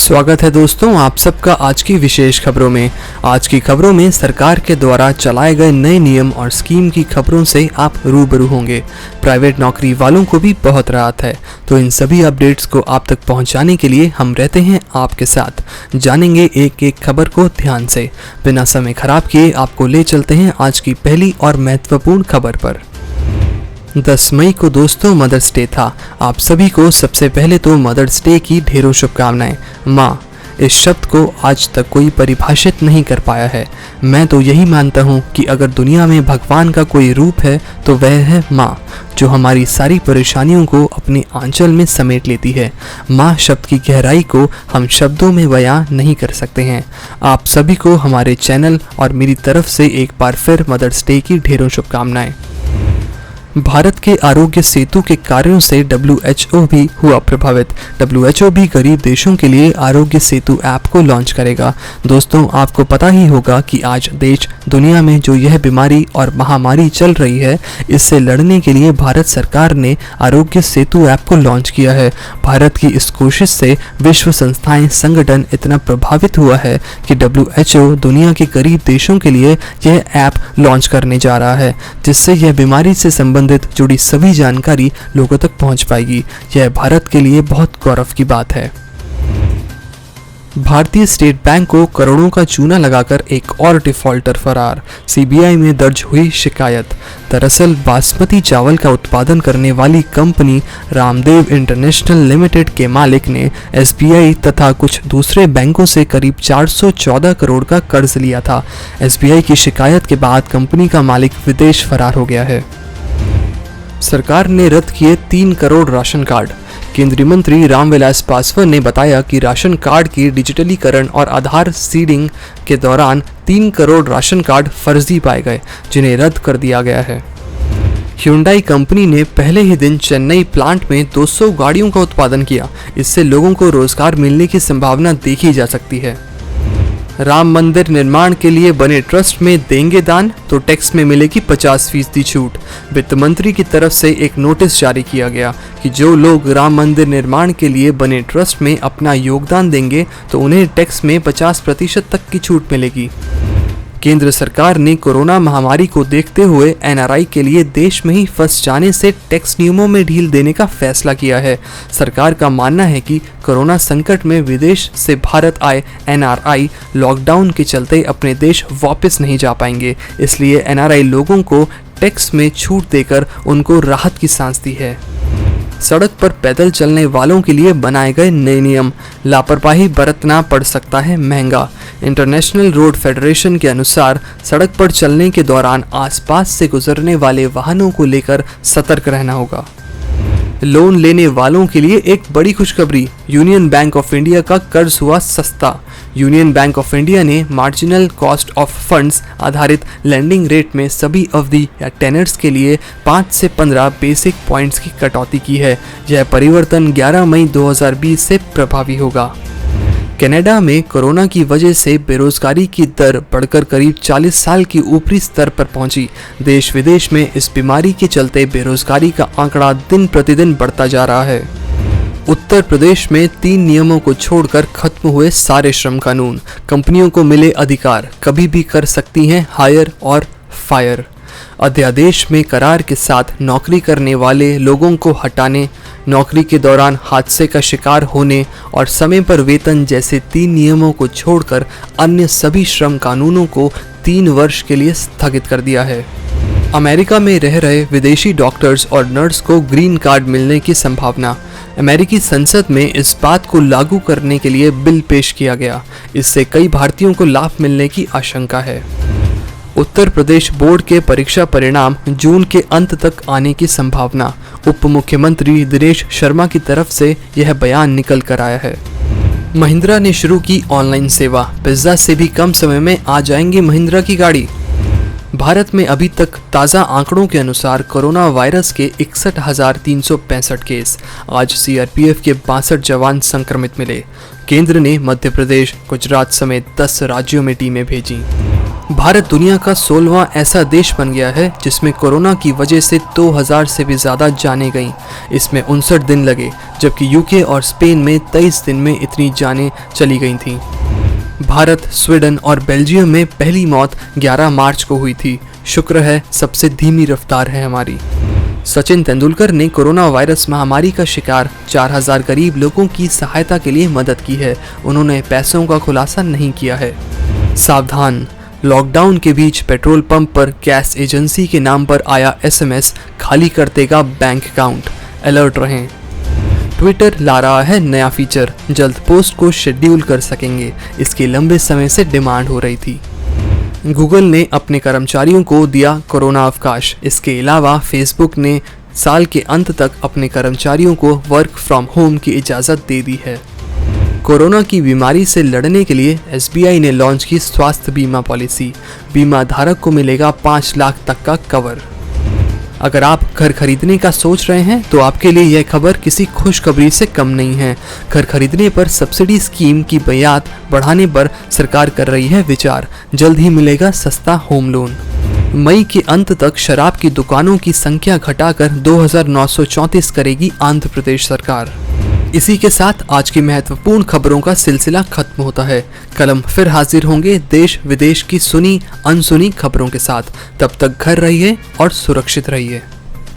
स्वागत है दोस्तों आप सबका आज की विशेष खबरों में। आज की खबरों में सरकार के द्वारा चलाए गए नए नियम और स्कीम की खबरों से आप रूबरू होंगे। प्राइवेट नौकरी वालों को भी बहुत राहत है, तो इन सभी अपडेट्स को आप तक पहुंचाने के लिए हम रहते हैं आपके साथ। जानेंगे एक एक खबर को ध्यान से। बिना समय खराब किए आपको ले चलते हैं आज की पहली और महत्वपूर्ण खबर पर। 10 मई को दोस्तों मदर्स डे था। आप सभी को सबसे पहले तो मदर्स डे की ढेरों शुभकामनाएं। माँ, इस शब्द को आज तक कोई परिभाषित नहीं कर पाया है। मैं तो यही मानता हूँ कि अगर दुनिया में भगवान का कोई रूप है तो वह है माँ, जो हमारी सारी परेशानियों को अपने आंचल में समेट लेती है। माँ शब्द की गहराई को हम शब्दों में बयां नहीं कर सकते हैं। आप सभी को हमारे चैनल और मेरी तरफ से एक बार फिर मदर्स डे की ढेरों शुभकामनाएं। भारत के आरोग्य सेतु के कार्यों से WHO भी हुआ प्रभावित। WHO भी गरीब देशों के लिए आरोग्य सेतु ऐप को लॉन्च करेगा। दोस्तों, आपको पता ही होगा कि आज देश दुनिया में जो यह बीमारी और महामारी चल रही है, इससे लड़ने के लिए भारत सरकार ने आरोग्य सेतु ऐप को लॉन्च किया है। भारत की इस कोशिश से विश्व संस्थाएं संगठन इतना प्रभावित हुआ है कि WHO दुनिया के गरीब देशों के लिए यह ऐप लॉन्च करने जा रहा है, जिससे यह बीमारी से संबंधित जुड़ी सभी जानकारी लोगों तक पहुंच पाएगी। यह भारत के लिए बहुत गौरव की बात है। भारतीय स्टेट बैंक को करोड़ों का चूना लगाकर एक और डिफॉल्टर फरार। CBI में दर्ज हुई शिकायत। दरअसल बासमती चावल का उत्पादन करने वाली कंपनी रामदेव इंटरनेशनल लिमिटेड के मालिक ने SBI तथा कुछ दूसरे बैंकों से करीब 414 करोड़ का कर्ज लिया था। SBI की शिकायत के बाद कंपनी का मालिक विदेश फरार हो गया है। सरकार ने रद्द किए 3 करोड़ राशन कार्ड। केंद्रीय मंत्री रामविलास पासवान ने बताया कि राशन कार्ड की डिजिटलीकरण और आधार सीडिंग के दौरान 3 करोड़ राशन कार्ड फर्जी पाए गए, जिन्हें रद्द कर दिया गया है। Hyundai कंपनी ने पहले ही दिन चेन्नई प्लांट में 200 गाड़ियों का उत्पादन किया। इससे लोगों को रोजगार मिलने की संभावना देखी जा सकती है। राम मंदिर निर्माण के लिए बने ट्रस्ट में देंगे दान तो टैक्स में मिलेगी 50% छूट। वित्त मंत्री की तरफ से एक नोटिस जारी किया गया कि जो लोग राम मंदिर निर्माण के लिए बने ट्रस्ट में अपना योगदान देंगे तो उन्हें टैक्स में 50% तक की छूट मिलेगी। केंद्र सरकार ने कोरोना महामारी को देखते हुए NRI के लिए देश में ही फंस जाने से टैक्स नियमों में ढील देने का फैसला किया है। सरकार का मानना है कि कोरोना संकट में विदेश से भारत आए NRI लॉकडाउन के चलते अपने देश वापस नहीं जा पाएंगे, इसलिए NRI लोगों को टैक्स में छूट देकर उनको राहत की सांस दी है। सड़क पर पैदल चलने वालों के लिए बनाए गए नए नियम। लापरवाही बरतना पड़ सकता है महंगा। इंटरनेशनल रोड फेडरेशन के अनुसार सड़क पर चलने के दौरान आसपास से गुजरने वाले वाहनों को लेकर सतर्क रहना होगा। लोन लेने वालों के लिए एक बड़ी खुशखबरी। यूनियन बैंक ऑफ इंडिया का कर्ज हुआ सस्ता। यूनियन बैंक ऑफ इंडिया ने मार्जिनल कॉस्ट ऑफ फंड्स आधारित लैंडिंग रेट में सभी अवधि या टेनर्स के लिए 5 से 15 बेसिक पॉइंट्स की कटौती की है। यह परिवर्तन 11 मई 2020 से प्रभावी होगा। कनाडा में कोरोना की वजह से बेरोजगारी की दर बढ़कर करीब 40 साल की ऊपरी स्तर पर पहुंची। देश विदेश में इस बीमारी के चलते बेरोजगारी का आंकड़ा दिन प्रतिदिन बढ़ता जा रहा है। उत्तर प्रदेश में 3 नियमों को छोड़कर खत्म हुए सारे श्रम कानून। कंपनियों को मिले अधिकार, कभी भी कर सकती हैं हायर और फायर। अध्यादेश में करार के साथ नौकरी करने वाले लोगों को हटाने, नौकरी के दौरान हादसे का शिकार होने और समय पर वेतन जैसे 3 नियमों को छोड़कर अन्य सभी श्रम कानूनों को 3 वर्ष के लिए स्थगित कर दिया है। अमेरिका में रह रहे विदेशी डॉक्टर्स और नर्स को ग्रीन कार्ड मिलने की संभावना। अमेरिकी संसद में इस बात को लागू करने के लिए बिल पेश किया गया। इससे कई भारतीयों को लाभ मिलने की आशंका है। उत्तर प्रदेश बोर्ड के परीक्षा परिणाम जून के अंत तक आने की संभावना। उप मुख्यमंत्री दिनेश शर्मा की तरफ से यह बयान निकल कर आया है। महिंद्रा ने शुरू की ऑनलाइन सेवा। पिज्जा से भी कम समय में आ जाएंगे महिंद्रा की गाड़ी। भारत में अभी तक ताज़ा आंकड़ों के अनुसार कोरोना वायरस के 61,365 केस। आज CRPF के 62 जवान संक्रमित मिले। केंद्र ने मध्य प्रदेश, गुजरात समेत 10 राज्यों में टीमें भेजी। भारत दुनिया का 16वां ऐसा देश बन गया है जिसमें कोरोना की वजह से 2000 से भी ज़्यादा जानें गईं। इसमें 59 दिन लगे, जबकि यूके और स्पेन में 23 दिन में इतनी जानें चली गई थीं। भारत, स्वीडन और बेल्जियम में पहली मौत 11 मार्च को हुई थी। शुक्र है सबसे धीमी रफ्तार है हमारी। सचिन तेंदुलकर ने कोरोना वायरस महामारी का शिकार 4000 गरीब लोगों की सहायता के लिए मदद की है। उन्होंने पैसों का खुलासा नहीं किया है। सावधान, लॉकडाउन के बीच पेट्रोल पंप पर गैस एजेंसी के नाम पर आया SMS खाली कर देगा बैंक अकाउंट। अलर्ट रहें। ट्विटर ला रहा है नया फीचर, जल्द पोस्ट को शेड्यूल कर सकेंगे। इसकी लंबे समय से डिमांड हो रही थी। गूगल ने अपने कर्मचारियों को दिया कोरोना अवकाश। इसके अलावा फेसबुक ने साल के अंत तक अपने कर्मचारियों को वर्क फ्रॉम होम की इजाज़त दे दी है। कोरोना की बीमारी से लड़ने के लिए SBI ने लॉन्च की स्वास्थ्य बीमा पॉलिसी। बीमा धारक को मिलेगा 5 लाख तक का कवर। अगर आप घर खरीदने का सोच रहे हैं तो आपके लिए यह खबर किसी खुशखबरी से कम नहीं है। घर खरीदने पर सब्सिडी स्कीम की बुनियाद बढ़ाने पर सरकार कर रही है विचार। जल्द ही मिलेगा सस्ता होम लोन। मई के अंत तक शराब की दुकानों की संख्या घटाकर 2934 करेगी आंध्र प्रदेश सरकार। इसी के साथ आज की महत्वपूर्ण खबरों का सिलसिला खत्म होता है। कल हम फिर हाजिर होंगे देश विदेश की सुनी अनसुनी खबरों के साथ। तब तक घर रहिए और सुरक्षित रहिए।